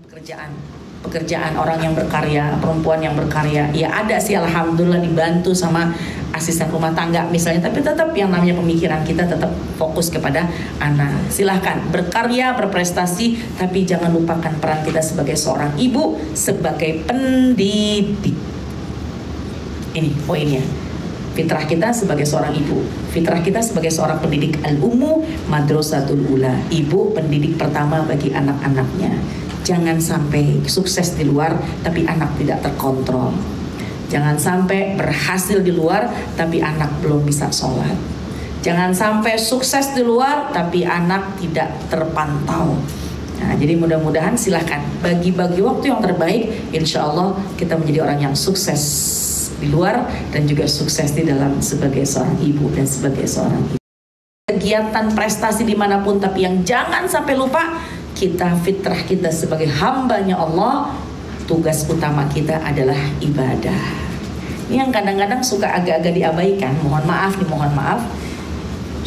pekerjaan orang yang berkarya, perempuan yang berkarya, ya ada sih alhamdulillah dibantu sama asisten rumah tangga misalnya, tapi tetap yang namanya pemikiran kita tetap fokus kepada anak. Silahkan berkarya, berprestasi, tapi jangan lupakan peran kita sebagai seorang ibu, sebagai pendidik. Ini poinnya. Fitrah kita sebagai seorang ibu, fitrah kita sebagai seorang pendidik, al-ummu madrasatul ula, ibu pendidik pertama bagi anak-anaknya. Jangan sampai sukses di luar tapi anak tidak terkontrol. Jangan sampai berhasil di luar tapi anak belum bisa sholat. Jangan sampai sukses di luar tapi anak tidak terpantau. Nah, jadi mudah-mudahan silahkan bagi-bagi waktu yang terbaik. Insya Allah kita menjadi orang yang sukses di luar dan juga sukses di dalam sebagai seorang ibu dan sebagai seorang ibu. Kegiatan prestasi dimanapun, tapi yang jangan sampai lupa kita, fitrah kita sebagai hambanya Allah, tugas utama kita adalah ibadah. Ini yang kadang-kadang suka agak-agak diabaikan. Mohon maaf nih, mohon maaf.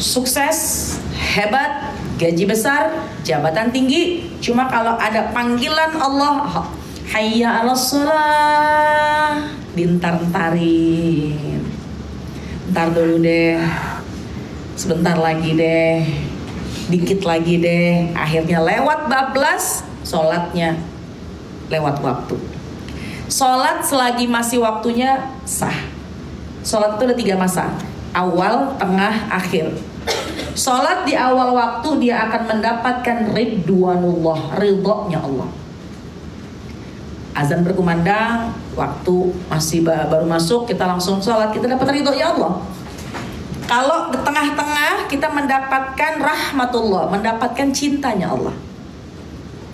Sukses, hebat, gaji besar, jabatan tinggi, cuma kalau ada panggilan Allah, hayya 'alas shalah, dientar-entarin. Ntar dulu deh, sebentar lagi deh, dikit lagi deh. Akhirnya lewat bablas, sholatnya lewat waktu. Sholat selagi masih waktunya sah. Sholat itu ada 3 masa, awal, tengah, akhir. Sholat di awal waktu dia akan mendapatkan ridwanullah, ridhonya Allah. Azan berkumandang, waktu masih baru masuk, kita langsung sholat, kita dapat ridhonya Allah. Kalau di tengah-tengah kita mendapatkan rahmatullah, mendapatkan cintanya Allah.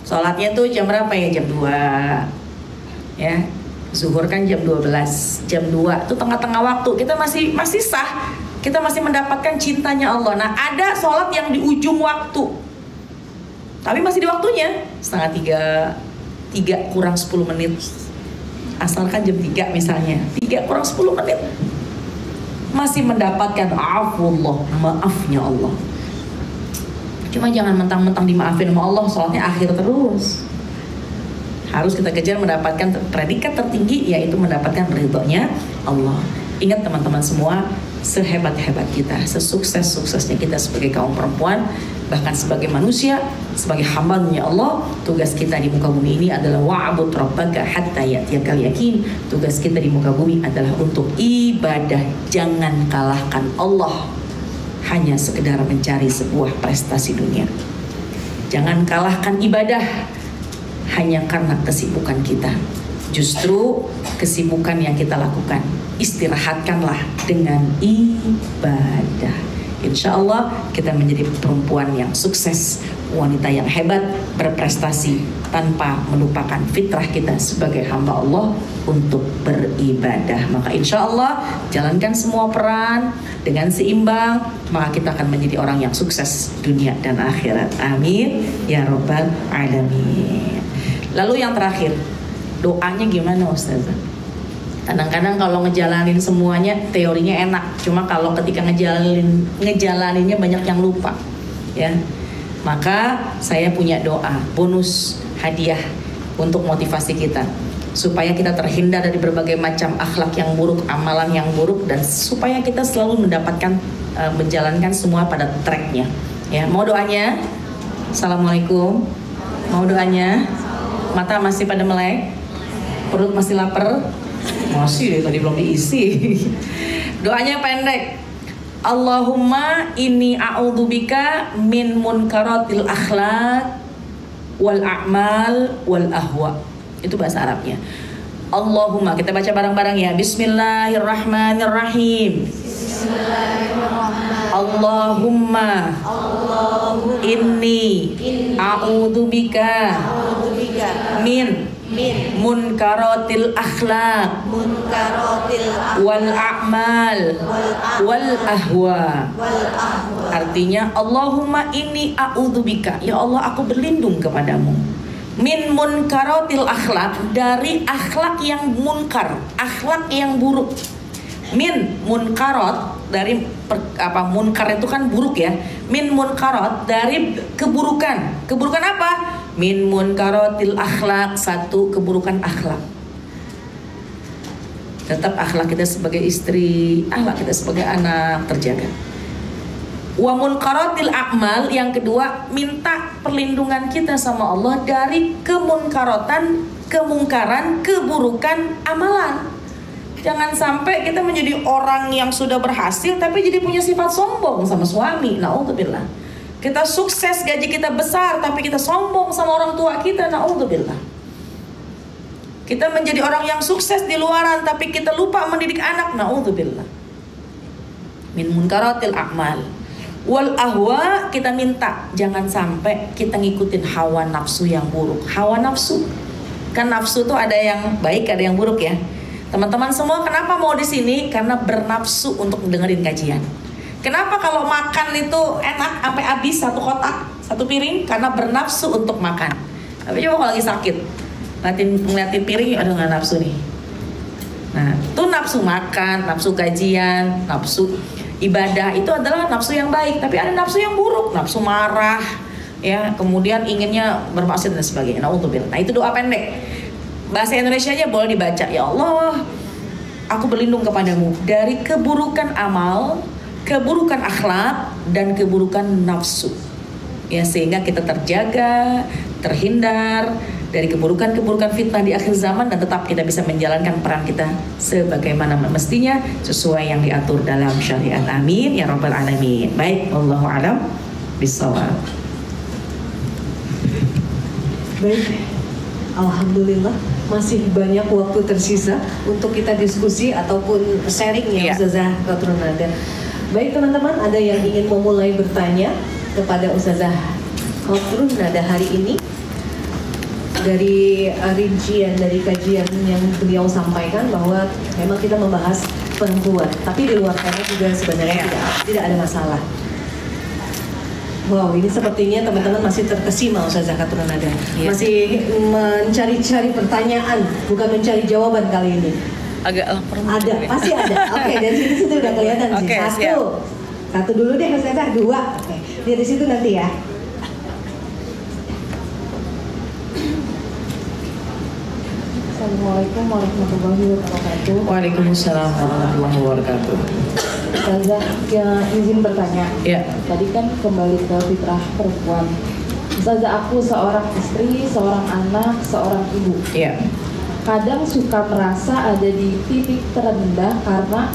Sholatnya tuh jam berapa ya? Jam 2 ya, zuhur kan jam 12, jam 2 itu tengah-tengah waktu, kita masih sah, kita masih mendapatkan cintanya Allah. Nah, ada sholat yang di ujung waktu tapi masih di waktunya, setengah 3 kurang 10 menit, asalkan jam 3 misalnya, 3 kurang 10 menit masih mendapatkan afullah, maafnya Allah. Cuma jangan mentang-mentang dimaafin sama Allah, sholatnya akhir terus. Harus kita kejar mendapatkan predikat tertinggi, yaitu mendapatkan ridhonya Allah. Ingat teman-teman semua, sehebat-hebat kita, sesukses-suksesnya kita sebagai kaum perempuan, bahkan sebagai manusia, sebagai hambanya Allah, tugas kita di muka bumi ini adalah wa'bud rabbaka hatta ya'tiyakal yakin. Tugas kita di muka bumi adalah untuk ibadah. Jangan kalahkan Allah hanya sekedar mencari sebuah prestasi dunia. Jangan kalahkan ibadah hanya karena kesibukan kita. Justru kesibukan yang kita lakukan, istirahatkanlah dengan ibadah. Insya Allah kita menjadi perempuan yang sukses, wanita yang hebat, berprestasi tanpa melupakan fitrah kita sebagai hamba Allah untuk beribadah. Maka insya Allah jalankan semua peran dengan seimbang, maka kita akan menjadi orang yang sukses dunia dan akhirat. Amin ya rabbal alamin. Lalu yang terakhir, doanya gimana Ustazah? Kadang-kadang kalau ngejalanin semuanya teorinya enak, cuma kalau ketika ngejalaninnya banyak yang lupa, ya. Maka saya punya doa, bonus hadiah untuk motivasi kita, supaya kita terhindar dari berbagai macam akhlak yang buruk, amalan yang buruk, dan supaya kita selalu mendapatkan menjalankan semua pada tracknya. Ya, mau doanya? Assalamualaikum. Mau doanya? Mata masih pada melek? Perut masih lapar? Masih, tadi belum diisi. Doanya pendek. Allahumma inni a'udzubika min munkaratil akhlaq wal a'mal wal ahwa. Itu bahasa Arabnya. Allahumma, kita baca bareng-bareng ya. Bismillahirrahmanirrahim. Allahumma inni a'udzubika min munkaratil akhlaq wal a'mal wal ahwa. Artinya, Allahumma inni a'udzubika, ya Allah aku berlindung kepadamu, min munkaratil akhlaq, dari akhlak yang munkar, akhlak yang buruk. Min munkarat, dari munkar itu kan buruk ya. Min munkarat, dari keburukan. Keburukan apa? Min munkaratil akhlak, satu keburukan akhlak. Tetap akhlak kita sebagai istri, akhlak kita sebagai anak terjaga. Wa munkaratil a'mal, yang kedua minta perlindungan kita sama Allah dari kemunkaratan, kemungkaran, keburukan amalan. Jangan sampai kita menjadi orang yang sudah berhasil tapi jadi punya sifat sombong sama suami. Na'udzubillah. Kita sukses, gaji kita besar tapi kita sombong sama orang tua kita. Na'udzubillah. Kita menjadi orang yang sukses di luaran tapi kita lupa mendidik anak. Na'udzubillah. Min munkaratil a'mal. Wal ahwa, kita minta jangan sampai kita ngikutin hawa nafsu yang buruk. Hawa nafsu, kan nafsu tuh ada yang baik, ada yang buruk ya. Teman-teman semua kenapa mau di sini? Karena bernafsu untuk dengerin kajian. Kenapa kalau makan itu enak sampai habis satu kotak, satu piring? Karena bernafsu untuk makan. Tapi coba kalau lagi sakit, ngeliatin piring, aduh nggak nafsu nih. Nah, itu nafsu makan, nafsu kajian, nafsu ibadah, itu adalah nafsu yang baik. Tapi ada nafsu yang buruk, nafsu marah, ya, kemudian inginnya bermaksiat dan sebagainya. Nah itu doa pendek. Bahasa Indonesianya boleh dibaca. Ya Allah, aku berlindung kepadamu dari keburukan amal, keburukan akhlak, dan keburukan nafsu. Ya, sehingga kita terjaga, terhindar dari keburukan-keburukan fitnah di akhir zaman, dan tetap kita bisa menjalankan peran kita sebagaimana mestinya sesuai yang diatur dalam syariat. Amin ya rabbal alamin. Baik, wallahu a'lam bishawab. Baik, alhamdulillah masih banyak waktu tersisa untuk kita diskusi ataupun sharing ya, Ustazah Qatrun Nada. Baik teman-teman, ada yang ingin memulai bertanya kepada Ustazah Qatrun Nada hari ini? Dari rincian dari kajian yang beliau sampaikan bahwa memang kita membahas perempuan, tapi di luar sana juga sebenarnya tidak ada masalah. Wow, ini sepertinya teman-teman masih terkesima Ustazah Qatrun Nada. Masih mencari-cari pertanyaan, bukan mencari jawaban kali ini. Agak lapar. Ada, pasti ada. Oke, dari situ udah kelihatan sih. Satu dulu deh Ustazah, dua. Oke, dari situ nanti ya. Assalamualaikum warahmatullahi wabarakatuh. Waalaikumsalam warahmatullahi wabarakatuh. Ustazah, ya, izin bertanya. Ya. Tadi kan kembali ke fitrah perempuan. Ustazah, aku seorang istri, seorang anak, seorang ibu. Ya. Kadang suka merasa ada di titik terendah karena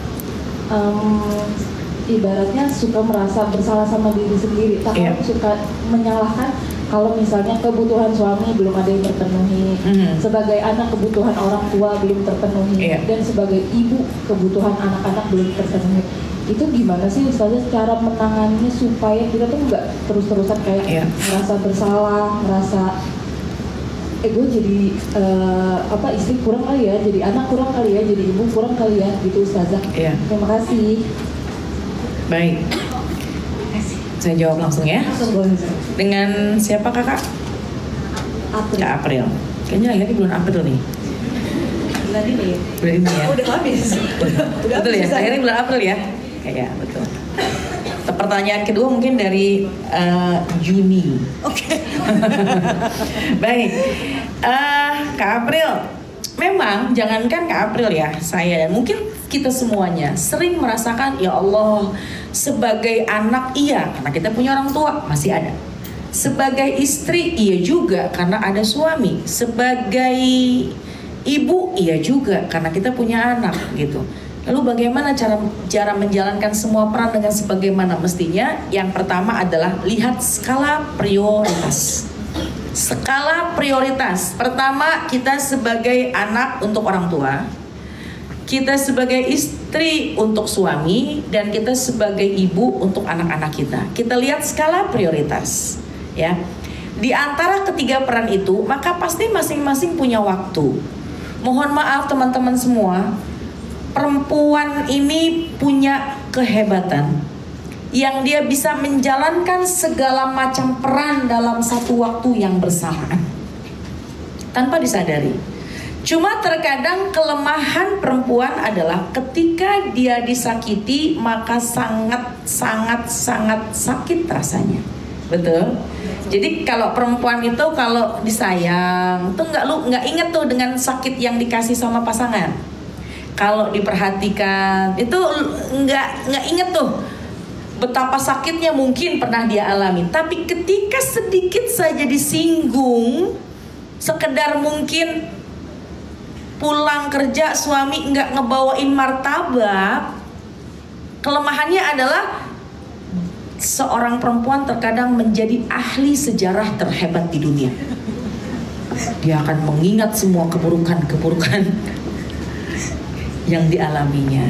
ibaratnya suka merasa bersalah sama diri sendiri. Tapi suka menyalahkan kalau misalnya kebutuhan suami belum ada yang terpenuhi, sebagai anak kebutuhan orang tua belum terpenuhi, dan sebagai ibu kebutuhan anak-anak belum terpenuhi. Itu gimana sih Ustazah cara menangannya supaya kita tuh nggak terus-terusan kayak merasa bersalah, merasa gue jadi istri kurang kali ya, jadi anak kurang kali ya, jadi ibu kurang kali ya, gitu Ustazah. Terima kasih. Baik. Saya jawab langsung ya. Dengan siapa kakak? April. Kak April. Kayaknya lahirnya bulan April nih. Bulan ini. Bulan ini ya. Udah habis. Betul ya. Lahirnya bulan April ya. Kayak betul. Pertanyaan kedua mungkin dari Juni. Oke. Baik. Kak April. Memang jangankan Kak April ya, saya dan mungkin kita semuanya sering merasakan, ya Allah, sebagai anak iya karena kita punya orang tua, masih ada. Sebagai istri iya juga karena ada suami. Sebagai ibu iya juga karena kita punya anak gitu. Lalu bagaimana cara menjalankan semua peran dengan sebagaimana mestinya? Yang pertama adalah lihat skala prioritas. Skala prioritas. Pertama, kita sebagai anak untuk orang tua, kita sebagai istri untuk suami, dan kita sebagai ibu untuk anak-anak kita. Kita lihat skala prioritas, ya. Di antara ketiga peran itu, maka pasti masing-masing punya waktu. Mohon maaf teman-teman semua, perempuan ini punya kehebatan yang dia bisa menjalankan segala macam peran dalam satu waktu yang bersamaan tanpa disadari. Cuma terkadang kelemahan perempuan adalah ketika dia disakiti maka sangat sakit rasanya. Betul. Jadi kalau perempuan itu kalau disayang tuh nggak inget tuh dengan sakit yang dikasih sama pasangan. Kalau diperhatikan itu nggak inget tuh betapa sakitnya mungkin pernah dia alami. Tapi ketika sedikit saja disinggung, sekedar mungkin pulang kerja suami nggak ngebawain martabak, kelemahannya adalah seorang perempuan terkadang menjadi ahli sejarah terhebat di dunia. Dia akan mengingat semua keburukan-keburukan yang dialaminya.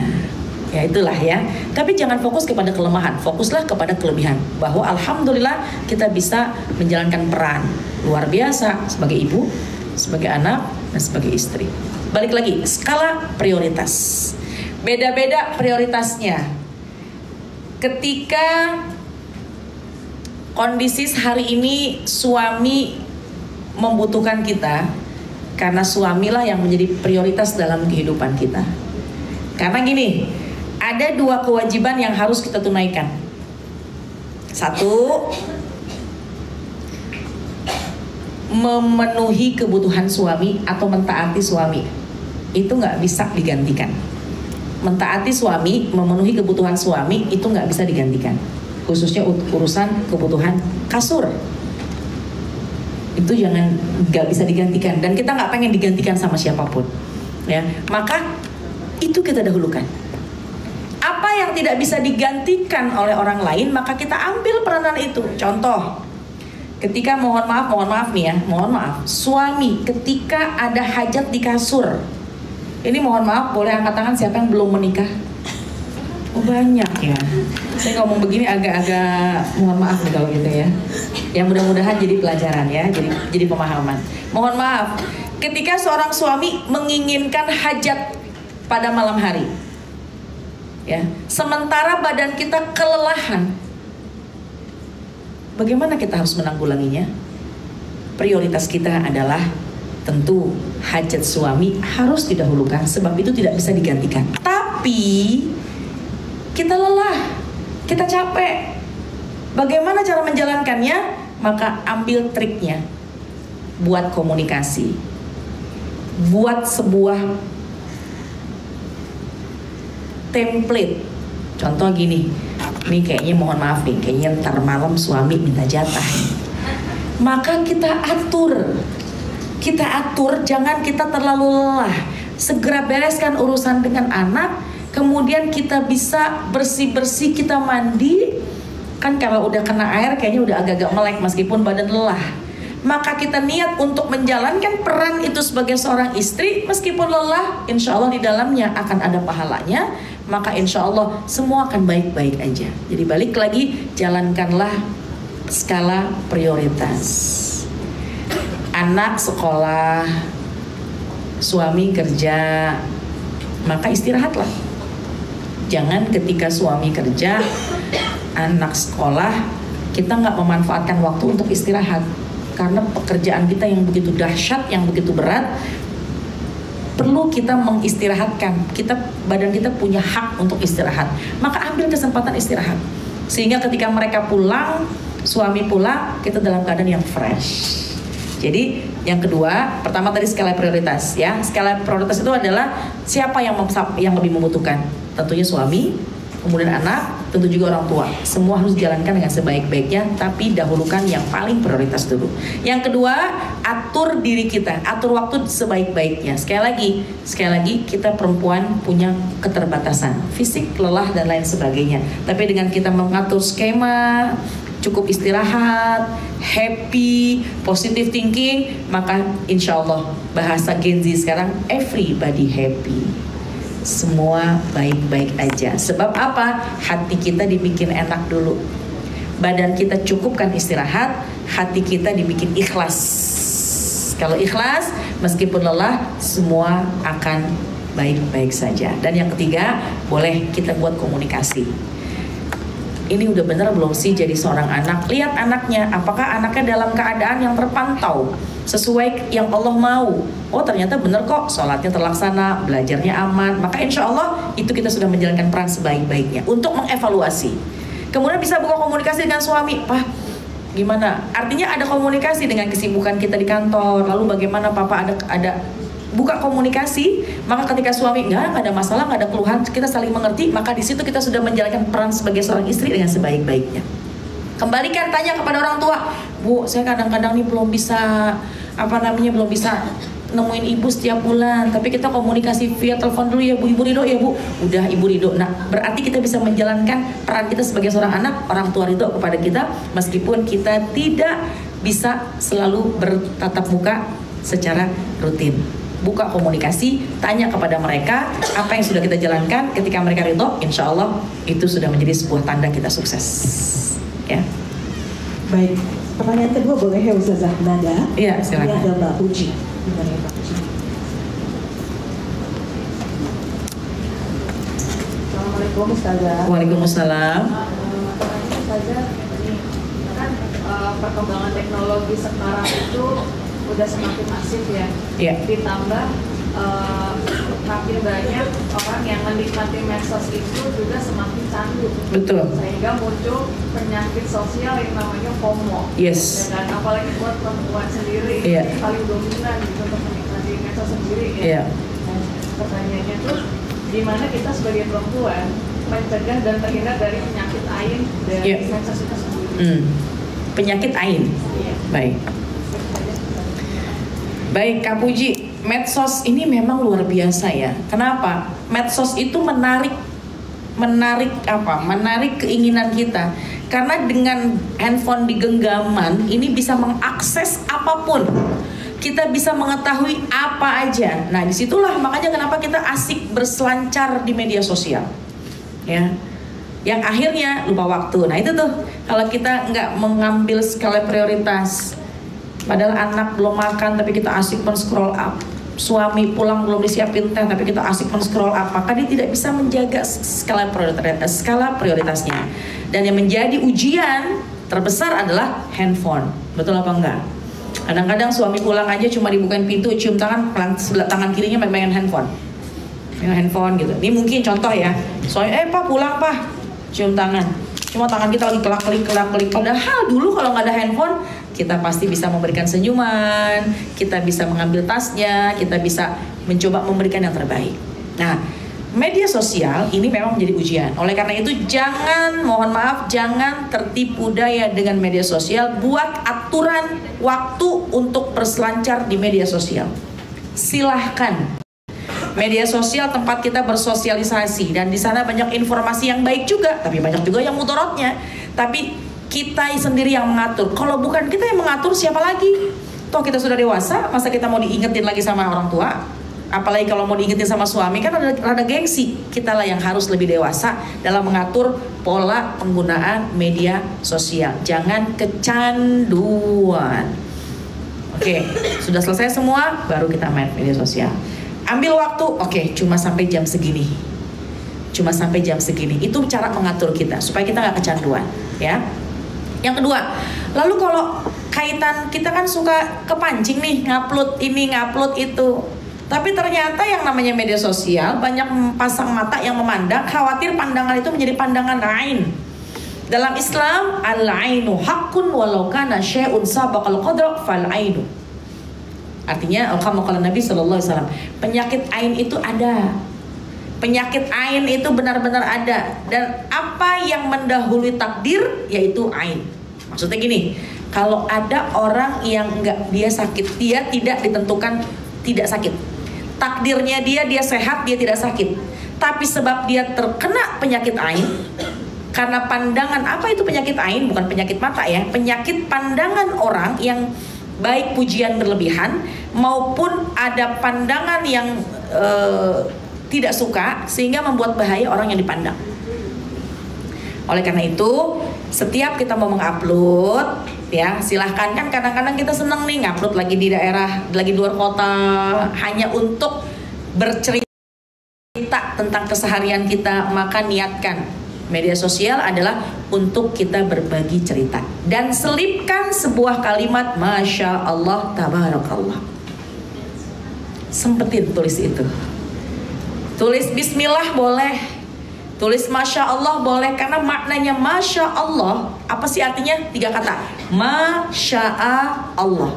Ya itulah ya. Tapi jangan fokus kepada kelemahan, fokuslah kepada kelebihan. Bahwa alhamdulillah kita bisa menjalankan peran luar biasa sebagai ibu, sebagai anak, dan sebagai istri. Balik lagi, skala prioritas. Beda-beda prioritasnya. Ketika kondisi hari ini suami membutuhkan kita, karena suamilah yang menjadi prioritas dalam kehidupan kita. Karena gini, ada dua kewajiban yang harus kita tunaikan. Satu, memenuhi kebutuhan suami atau mentaati suami. Itu nggak bisa digantikan. Mentaati suami, memenuhi kebutuhan suami itu nggak bisa digantikan. Khususnya urusan kebutuhan kasur. Itu nggak bisa digantikan, dan kita nggak pengen digantikan sama siapapun. Ya, maka itu kita dahulukan. Apa yang tidak bisa digantikan oleh orang lain, maka kita ambil peranan itu. Contoh, ketika mohon maaf nih ya, mohon maaf, suami ketika ada hajat di kasur, ini mohon maaf, boleh angkat tangan siapa yang belum menikah? Oh banyak ya. Saya ngomong begini agak-agak mohon maaf nih kalau gitu ya. Yang mudah-mudahan jadi pelajaran ya, jadi pemahaman. Mohon maaf, ketika seorang suami menginginkan hajat pada malam hari, ya, sementara badan kita kelelahan, bagaimana kita harus menanggulanginya? Prioritas kita adalah tentu hajat suami harus didahulukan, sebab itu tidak bisa digantikan. Tapi kita lelah, kita capek. Bagaimana cara menjalankannya? Maka ambil triknya. Buat komunikasi. Buat sebuah template. Contoh gini, nih kayaknya mohon maaf nih, kayaknya ntar malam suami minta jatah. Maka kita atur, jangan kita terlalu lelah. Segera bereskan urusan dengan anak, kemudian kita bisa bersih-bersih, kita mandi. Kan kalau udah kena air kayaknya udah agak-agak melek meskipun badan lelah. Maka kita niat untuk menjalankan peran itu sebagai seorang istri, meskipun lelah, insya Allah di dalamnya akan ada pahalanya. Maka insya Allah semua akan baik-baik aja. Jadi balik lagi, jalankanlah skala prioritas. Anak sekolah, suami kerja, maka istirahatlah. Jangan ketika suami kerja, anak sekolah, kita nggak memanfaatkan waktu untuk istirahat. Karena pekerjaan kita yang begitu dahsyat, yang begitu berat, perlu kita mengistirahatkan. Badan kita punya hak untuk istirahat. Maka ambil kesempatan istirahat. Sehingga ketika mereka pulang, suami pulang, kita dalam keadaan yang fresh. Jadi yang kedua, pertama tadi skala prioritas ya. Skala prioritas itu adalah siapa yang lebih membutuhkan. Tentunya suami, kemudian anak, tentu juga orang tua. Semua harus dijalankan dengan sebaik-baiknya, tapi dahulukan yang paling prioritas dulu. Yang kedua, atur diri kita, atur waktu sebaik-baiknya. Sekali lagi kita perempuan punya keterbatasan fisik, lelah dan lain sebagainya. Tapi dengan kita mengatur skema, cukup istirahat, happy, positive thinking, maka insya Allah bahasa Gen Z sekarang everybody happy. Semua baik-baik aja. Sebab apa? Hati kita dibikin enak dulu. Badan kita cukupkan istirahat, hati kita dibikin ikhlas. Kalau ikhlas, meskipun lelah, semua akan baik-baik saja. Dan yang ketiga, boleh kita buat komunikasi. Ini udah bener belum sih jadi seorang anak? Lihat anaknya, apakah anaknya dalam keadaan yang terpantau sesuai yang Allah mau. Oh ternyata bener kok, sholatnya terlaksana, belajarnya aman. Maka insya Allah itu kita sudah menjalankan peran sebaik-baiknya untuk mengevaluasi. Kemudian bisa buka komunikasi dengan suami. Pak, gimana? Artinya ada komunikasi dengan kesibukan kita di kantor. Lalu bagaimana papa ada buka komunikasi, maka ketika suami nggak ada masalah, nggak ada keluhan, kita saling mengerti, maka di situ kita sudah menjalankan peran sebagai seorang istri dengan sebaik-baiknya. Kembalikan tanya kepada orang tua, Bu, saya kadang-kadang nih belum bisa nemuin ibu setiap bulan, tapi kita komunikasi via telepon dulu ya Bu, Ibu ridho ya Bu. Udah Ibu ridho. Nah, berarti kita bisa menjalankan peran kita sebagai seorang anak, orang tua ridho kepada kita, meskipun kita tidak bisa selalu bertatap muka secara rutin. Buka komunikasi, tanya kepada mereka apa yang sudah kita jalankan. Ketika mereka ridho, insya Allah itu sudah menjadi sebuah tanda kita sukses. Ya. Baik, pertanyaan kedua boleh ya Ustazah Nada? Iya, silakan. Ini ada Mbak Puji. Gimana ya Mbak Puji? Assalamualaikum Ustazah. Waalaikumsalam. Ustazah, ini kan perkembangan teknologi sekarang itu udah semakin masif ya. Iya. Ditambah makin banyak orang yang menikmati medsos itu juga semakin candu. Betul. Sehingga muncul penyakit sosial yang namanya FOMO. Yes. Dan apalagi buat perempuan sendiri, Iya. paling dominan gitu untuk menikmati medsos sendiri ya. Iya. Dan pertanyaannya tuh, gimana kita sebagai perempuan mencegah dan terhindar dari penyakit ain dari Iya. medsos itu sendiri? Penyakit ain. Iya. Baik. Baik Kak Puji, medsos ini memang luar biasa ya. Kenapa? Medsos itu menarik keinginan kita. Karena dengan handphone di genggaman ini bisa mengakses apapun. Kita bisa mengetahui apa aja. Nah, disitulah makanya kenapa kita asik berselancar di media sosial. Ya. Yang akhirnya lupa waktu. Nah, itu tuh kalau kita nggak mengambil skala prioritas. Padahal anak belum makan tapi kita asik men-scroll up. Suami pulang belum disiapin teh tapi kita asik men-scroll up. Maka dia tidak bisa menjaga skala prioritasnya. Dan yang menjadi ujian terbesar adalah handphone. Betul apa enggak? Kadang-kadang suami pulang aja cuma dibukain pintu, cium tangan, sebelah tangan kirinya main handphone. Main handphone gitu. Ini mungkin contoh ya. Suami, Pak pulang Pak, cium tangan. Cuma tangan kita lagi kelak-kelik. Padahal dulu kalau nggak ada handphone, kita pasti bisa memberikan senyuman, kita bisa mengambil tasnya, kita bisa mencoba memberikan yang terbaik. Nah, media sosial ini memang menjadi ujian. Oleh karena itu jangan tertipu daya dengan media sosial. Buat aturan waktu untuk berselancar di media sosial. Silahkan. Media sosial tempat kita bersosialisasi dan di sana banyak informasi yang baik juga, tapi banyak juga yang mudaratnya. Tapi kita sendiri yang mengatur. Kalau bukan kita yang mengatur, siapa lagi? Toh kita sudah dewasa, masa kita mau diingetin lagi sama orang tua? Apalagi kalau mau diingetin sama suami, kan ada gengsi. Kita lah yang harus lebih dewasa dalam mengatur pola penggunaan media sosial. Jangan kecanduan. Oke, sudah selesai semua, baru kita main media sosial. Ambil waktu, oke, cuma sampai jam segini. Itu cara mengatur kita supaya kita nggak kecanduan, ya. Yang kedua, lalu kalau kaitan kita kan suka kepancing nih, ngupload ini, ngupload itu. Tapi ternyata yang namanya media sosial banyak pasang mata yang memandang, khawatir pandangan itu menjadi pandangan ain. Dalam Islam, al-ainu haqqun walau kana syai'un sabaqal qadra fal ainu. Artinya, kalau Nabi SAW, penyakit ain itu ada. Penyakit ain itu benar-benar ada. Dan apa yang mendahului takdir, yaitu ain. Maksudnya gini, kalau ada orang yang dia sakit, dia tidak ditentukan tidak sakit. Takdirnya dia sehat, dia tidak sakit. Tapi sebab dia terkena penyakit ain, karena pandangan, apa itu penyakit ain? Bukan penyakit mata ya, penyakit pandangan orang yang baik pujian berlebihan maupun ada pandangan yang tidak suka sehingga membuat bahaya orang yang dipandang. Oleh karena itu setiap kita mau mengupload ya silahkan, kan kadang-kadang kita seneng nih ngupload lagi di daerah, lagi luar kota, hanya untuk bercerita tentang keseharian kita. Maka niatkan media sosial adalah untuk kita berbagi cerita dan selipkan sebuah kalimat Masya Allah Tabarakallah. Sempetin tulis itu. Tulis Bismillah boleh, Tulis Masya Allah boleh, karena maknanya Masya Allah, apa sih artinya? 3 kata. Masya'a Allah.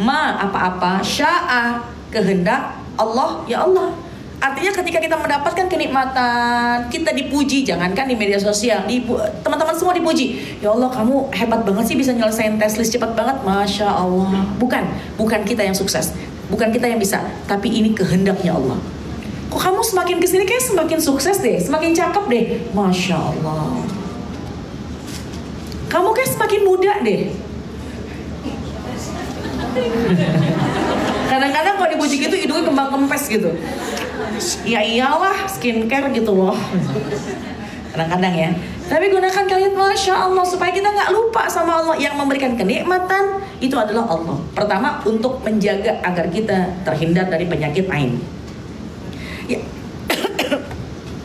Ma apa-apa, sya'a kehendak, Allah ya Allah. Artinya ketika kita mendapatkan kenikmatan, kita dipuji, jangankan di media sosial, teman-teman semua dipuji. Ya Allah, kamu hebat banget sih bisa nyelesain tes list cepat banget. Masya Allah. Bukan kita yang sukses, bukan kita yang bisa, tapi ini kehendaknya Allah. Kok kamu semakin kesini kayak semakin sukses deh, semakin cakep deh. Masya Allah. Kamu kayak semakin muda deh. Kadang-kadang kalau dipuji gitu hidungnya kembang kempes gitu. Ya iyalah, skincare gitu loh. Kadang-kadang ya. Tapi gunakan kalimat Masya Allah supaya kita nggak lupa sama Allah. Yang memberikan kenikmatan itu adalah Allah. Pertama, untuk menjaga agar kita terhindar dari penyakit ain. Ya.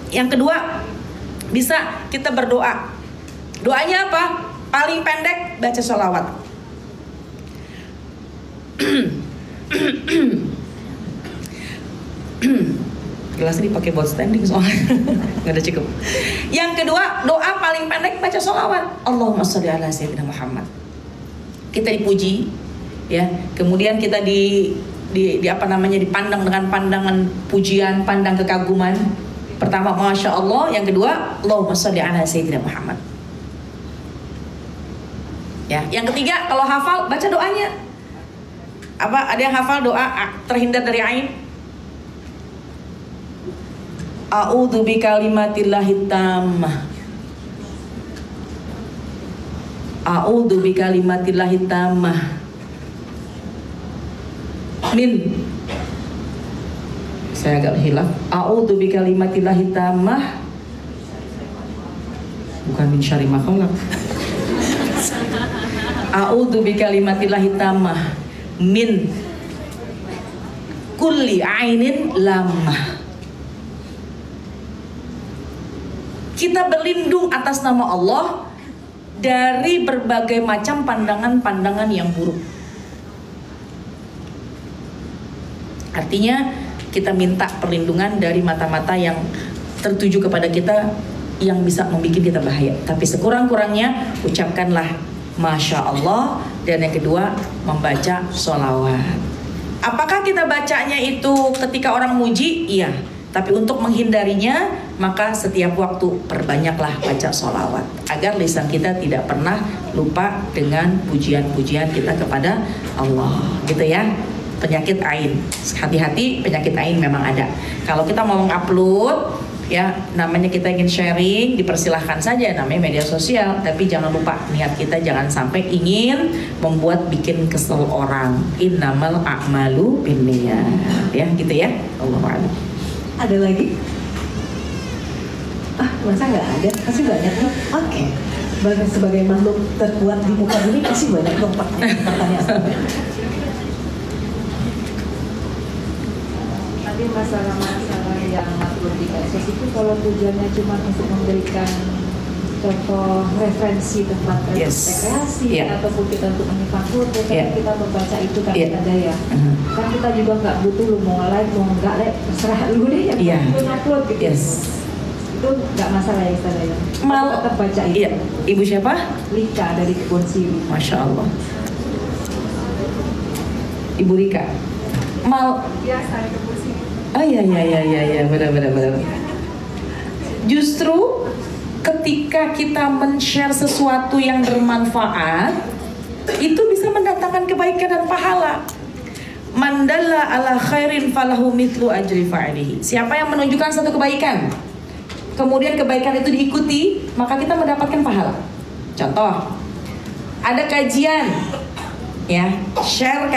Yang kedua, bisa kita berdoa. Doanya apa? Paling pendek, baca sholawat. Gelas ini pakai buat standing soalnya nggak ada cukup. Yang kedua, doa paling pendek, baca sholawat. Allahumma sholli ala sayyidina Muhammad. Kita dipuji, ya. Kemudian kita dipandang dengan pandangan pujian, pandang kekaguman. Pertama Masya Allah, yang kedua Allahumma sholli ala sayyidina Muhammad. Ya, yang ketiga kalau hafal baca doanya. Apa ada yang hafal doa terhindar dari ain? A'udzu bikalimatillahi tammah. A'udzu bikalimatillahi tammah min, saya agak hilaf. A'udzu bikalimatillahi tammah, bukan min syarri ma khalaq. A'udzu bikalimatillahi tammah min kulli ainin lamah. Kita berlindung atas nama Allah dari berbagai macam pandangan-pandangan yang buruk. Artinya kita minta perlindungan dari mata-mata yang tertuju kepada kita, yang bisa membuat kita bahaya. Tapi sekurang-kurangnya ucapkanlah Masya Allah. Dan yang kedua, membaca sholawat. Apakah kita bacanya itu ketika orang muji? Iya. Tapi untuk menghindarinya, maka setiap waktu perbanyaklah baca sholawat, agar lisan kita tidak pernah lupa dengan pujian-pujian kita kepada Allah. Gitu ya. Penyakit ain, hati-hati, penyakit ain memang ada. Kalau kita mau mengupload, ya namanya kita ingin sharing, dipersilahkan saja, namanya media sosial. Tapi jangan lupa, niat kita jangan sampai ingin membuat bikin kesel orang. Innamal a'malu binniyat, ya gitu ya. Allahu a'lam. Ada lagi? Masa nggak ada? Pasti banyak nih. Oke. Sebagai makhluk terkuat di muka bumi pasti banyak dong pertanyaan. Tadi masalah-masalah yang makhluk di kasus itu, kalau tujuannya cuma untuk memberikan contoh referensi tempat rekreasi, ataupun kita untuk menyimak foto, kan kita membaca itu kan ada ya. Kan kita juga nggak butuh lu mau like mau nggak terserah lu deh yang upload gitu. Itu nggak masalah ya Ustazah ya. Tetap baca itu. Iya. Ibu siapa? Lika dari Kebun Siri. Masya Allah. Ibu Rika. Ya, saya Kebun Siri. Oh iya, benar. Justru ketika kita men-share sesuatu yang bermanfaat, itu bisa mendatangkan kebaikan dan pahala. Mandalla ala khairin falahu mithlu ajri fa'ilihi. Siapa yang menunjukkan satu kebaikan, kemudian kebaikan itu diikuti, maka kita mendapatkan pahala. Contoh, ada kajian, ya, share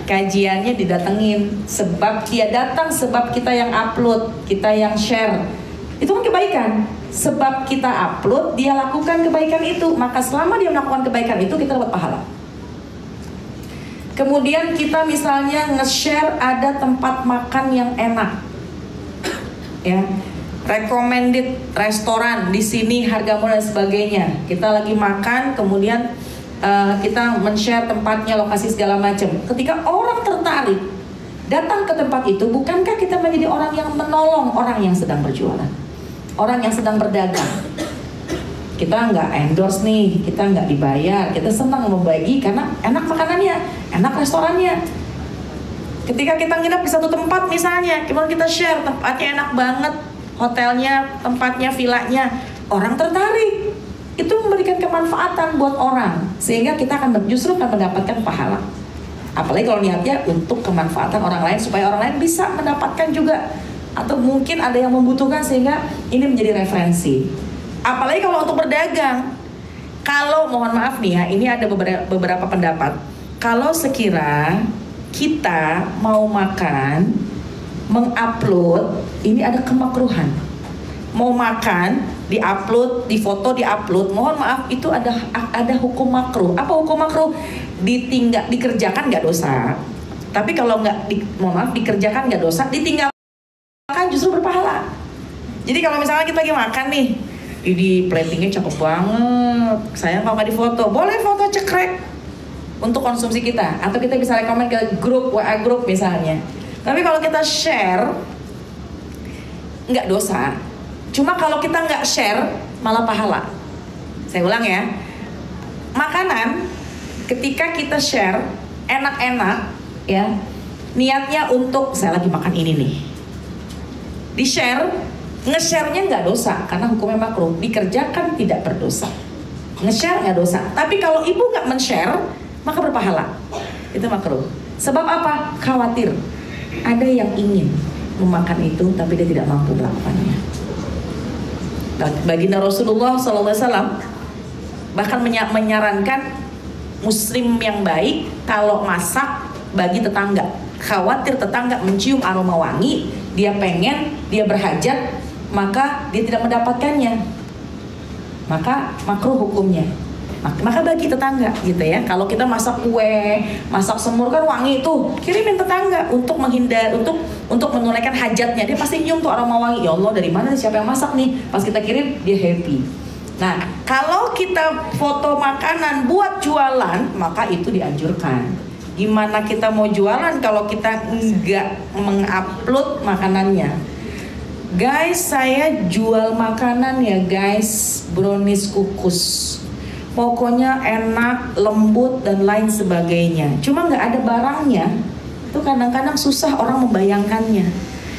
kajiannya didatengin, sebab dia datang, sebab kita yang upload, kita yang share, itu kan kebaikan. Sebab kita upload, dia lakukan kebaikan itu, maka selama dia melakukan kebaikan itu kita dapat pahala. Kemudian kita misalnya nge-share ada tempat makan yang enak, ya, recommended restoran di sini harga murah dan sebagainya. Kita lagi makan, kemudian kita men-share tempatnya, lokasi segala macam. Ketika orang tertarik datang ke tempat itu, bukankah kita menjadi orang yang menolong orang yang sedang berjualan? orang yang sedang berdagang. Kita nggak endorse nih, kita nggak dibayar, kita senang membagi karena enak makanannya, enak restorannya. Ketika kita nginep di satu tempat misalnya, kemudian kita share tempatnya enak banget, hotelnya, tempatnya, villanya, orang tertarik. Itu memberikan kemanfaatan buat orang, sehingga kita justru akan mendapatkan pahala. Apalagi kalau niatnya untuk kemanfaatan orang lain supaya orang lain bisa mendapatkan juga, atau mungkin ada yang membutuhkan sehingga ini menjadi referensi. Apalagi kalau untuk berdagang, kalau mohon maaf nih ya, ini ada beberapa pendapat. Kalau sekira kita mau makan, mengupload, ini ada kemakruhan. Mau makan, diupload, difoto, diupload, mohon maaf itu ada hukum makruh. Apa hukum makruh? Dikerjakan nggak dosa. Tapi kalau mohon maaf, dikerjakan nggak dosa, ditinggalkan justru berpahala. Jadi kalau misalnya kita lagi makan nih, ini platingnya cakep banget, sayang kalau nggak difoto, boleh foto cekrek untuk konsumsi kita, atau kita bisa rekomen ke grup WA grup misalnya. Tapi kalau kita share nggak dosa, cuma kalau kita nggak share malah pahala. Saya ulang ya, makanan ketika kita share enak-enak ya, niatnya untuk saya lagi makan ini nih, di share. Nge-share-nya nggak dosa karena hukumnya makruh, dikerjakan tidak berdosa. Nge-share nggak dosa, tapi kalau ibu nggak men-share maka berpahala. Itu makruh. Sebab apa? Khawatir ada yang ingin memakan itu tapi dia tidak mampu melakukannya. Baginda Rasulullah SAW bahkan menyarankan muslim yang baik kalau masak bagi tetangga. Khawatir tetangga mencium aroma wangi, dia pengen, dia berhajat, maka dia tidak mendapatkannya, maka makruh hukumnya. Maka bagi tetangga gitu ya. Kalau kita masak kue, masak semur kan wangi itu, kirimin tetangga untuk menghindar, untuk menunaikan hajatnya. Dia pasti nyium tuh aroma wangi. Ya Allah, dari mana siapa yang masak nih? Pas kita kirim dia happy. Nah, kalau kita foto makanan buat jualan, maka itu dianjurkan. Gimana kita mau jualan kalau kita nggak mengupload makanannya? Guys, saya jual makanan ya guys, brownies kukus, pokoknya enak, lembut dan lain sebagainya. Cuma nggak ada barangnya, itu kadang-kadang susah orang membayangkannya.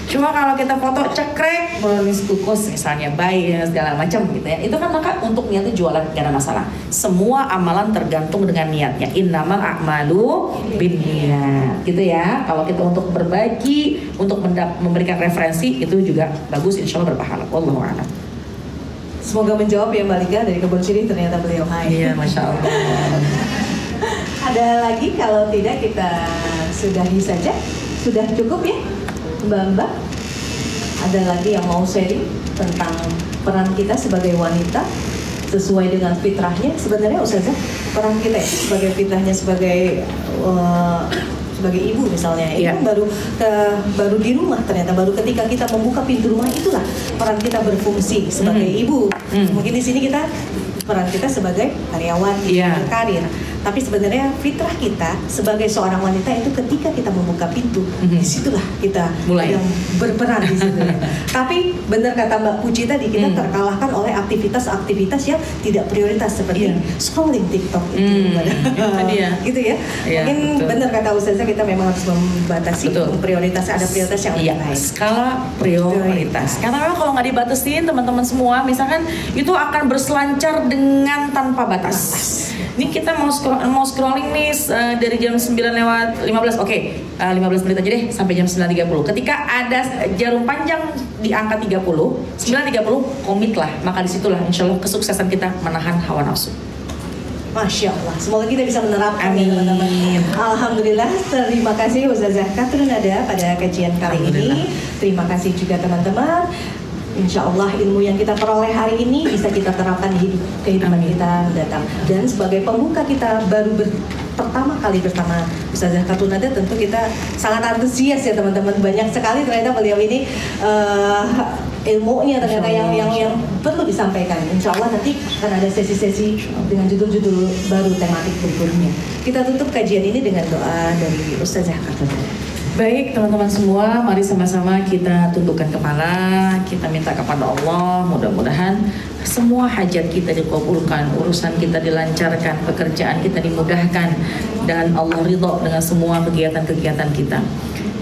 Cuma kalau kita foto cekrek, brownies kukus misalnya, bayi segala macam gitu ya, itu kan maka untuk niatnya jualan gak ada masalah. Semua amalan tergantung dengan niatnya. Innamal a'malu binniyat, gitu ya. Kalau kita untuk berbagi, untuk memberikan referensi itu juga bagus, insya Allah berpahala. Wallahu a'lam. Semoga menjawab ya Mbak Liga dari Kebun Sirih, ternyata beliau hai. Iya, masya Allah. Ada lagi? Kalau tidak kita sudahi saja. Sudah cukup ya Mbak-mbak? Ada lagi yang mau sharing tentang peran kita sebagai wanita sesuai dengan fitrahnya? Sebenarnya Ustazah, peran kita sebagai fitrahnya sebagai ibu misalnya, itu kan baru di rumah, ternyata baru ketika kita membuka pintu rumah itulah peran kita berfungsi sebagai ibu. Mungkin di sini peran kita sebagai karyawan, berkarir. Tapi sebenarnya fitrah kita sebagai seorang wanita itu ketika kita membuka pintu, disitulah kita yang berperan di situ. Tapi benar kata Mbak Puji tadi, kita terkalahkan oleh aktivitas-aktivitas yang tidak prioritas seperti scrolling TikTok itu. Gitu ya. Mungkin benar kata Ustazah, kita memang harus membatasi prioritas, ada prioritas yang lebih baik. Skala prioritas. Karena memang kalau nggak dibatasin teman-teman semua, misalkan itu akan berselancar dengan tanpa batas. Ini kita mau scrolling nih dari jam 9 lewat 15, 15 menit aja deh sampai jam 9.30. Ketika ada jarum panjang di angka 30, 9.30, komitlah. Maka disitulah insya Allah kesuksesan kita menahan hawa nafsu. Masya Allah, semoga kita bisa menerapkan. Amin. Teman-teman. Alhamdulillah, terima kasih Ustazah Katrunada pada kajian kali ini. Terima kasih juga teman-teman. Insya Allah ilmu yang kita peroleh hari ini bisa kita terapkan di kehidupan kita mendatang. Dan sebagai pembuka kita pertama kali bersama Ustazah Katrunada, tentu kita sangat antusias ya teman-teman. Banyak sekali ternyata beliau ini ilmunya ternyata yang perlu disampaikan. Insya Allah nanti akan ada sesi-sesi dengan judul-judul baru tematik berikutnya. Kita tutup kajian ini dengan doa dari Ustazah Katrunada. Baik teman-teman semua, mari sama-sama kita tundukkan kepala, kita minta kepada Allah, mudah-mudahan semua hajat kita dikabulkan, urusan kita dilancarkan, pekerjaan kita dimudahkan, dan Allah ridho dengan semua kegiatan-kegiatan kita.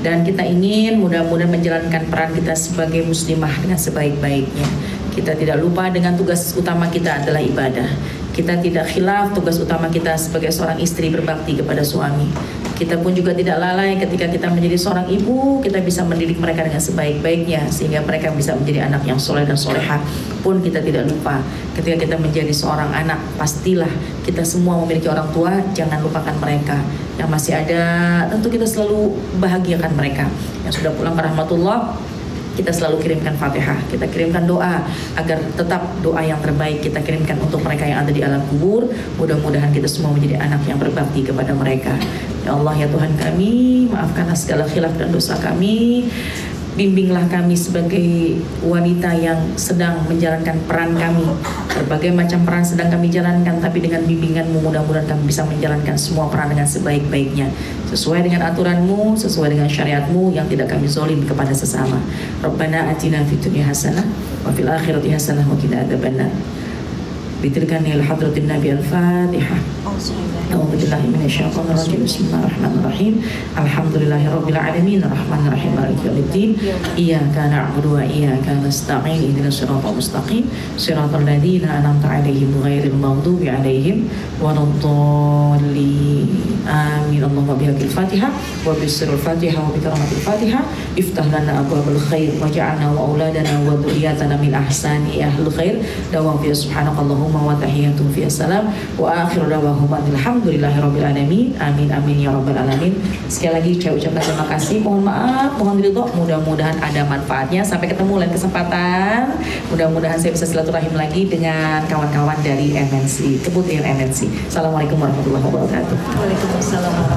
Dan kita ingin mudah-mudahan menjalankan peran kita sebagai muslimah dengan sebaik-baiknya. Kita tidak lupa dengan tugas utama kita adalah ibadah. Kita tidak khilaf tugas utama kita sebagai seorang istri berbakti kepada suami. Kita pun juga tidak lalai ketika kita menjadi seorang ibu, kita bisa mendidik mereka dengan sebaik-baiknya sehingga mereka bisa menjadi anak yang soleh dan solehah. Pun kita tidak lupa ketika kita menjadi seorang anak, pastilah kita semua memiliki orang tua, jangan lupakan mereka. Yang masih ada, tentu kita selalu bahagiakan mereka. Yang sudah pulang ke rahmatullah, kita selalu kirimkan Fatihah, kita kirimkan doa agar tetap doa yang terbaik kita kirimkan untuk mereka yang ada di alam kubur. Mudah-mudahan kita semua menjadi anak yang berbakti kepada mereka. Ya Allah, ya Tuhan kami, maafkanlah segala khilaf dan dosa kami. Bimbinglah kami sebagai wanita yang sedang menjalankan peran kami. Berbagai macam peran sedang kami jalankan, tapi dengan bimbingan-Mu mudah-mudahan kami bisa menjalankan semua peran dengan sebaik-baiknya, sesuai dengan aturan-Mu, sesuai dengan syariat-Mu, yang tidak kami zalim kepada sesama. Rabbana atina fid dunya hasanah wa fil akhirati hasanah wa qina adzabannar. Bitirkani al-hadratin Nabi al-Fatihah. A'udzubillahi minasyaitonir rajim. Bismillahirrahmanirrahim. Alhamdulillahirabbil alamin, arrahmanir rahim, maliki yaumiddin. Iyyaka na'budu wa iyyaka nasta'in. Ihdinas siratal mustaqim, siratal ladzina an'amta 'alaihim ghairil maghdubi 'alaihim waladdallin. Amin. Allahumma bihaqil Fatihah wa bisirril Fatihah wa bikaramatil Fatihah iftah lana abwabal khair waj'alna wa auladana wa dzurriyyatana min ahsani ahlul khair. Dawam fi subhanakallahumma wa tahiyyatuhum fi salam wa akhiru da'wahum alhamdulillahirabbil alamin. Amin amin ya rabbal alamin. Sekali lagi saya ucapkan terima kasih, mohon maaf, mohon ridho, mudah-mudahan ada manfaatnya. Sampai ketemu lain kesempatan. Mudah-mudahan saya bisa silaturahim lagi dengan kawan-kawan dari MNC, Kementerian MNC. Assalamualaikum warahmatullahi wabarakatuh. Waalaikumsalam.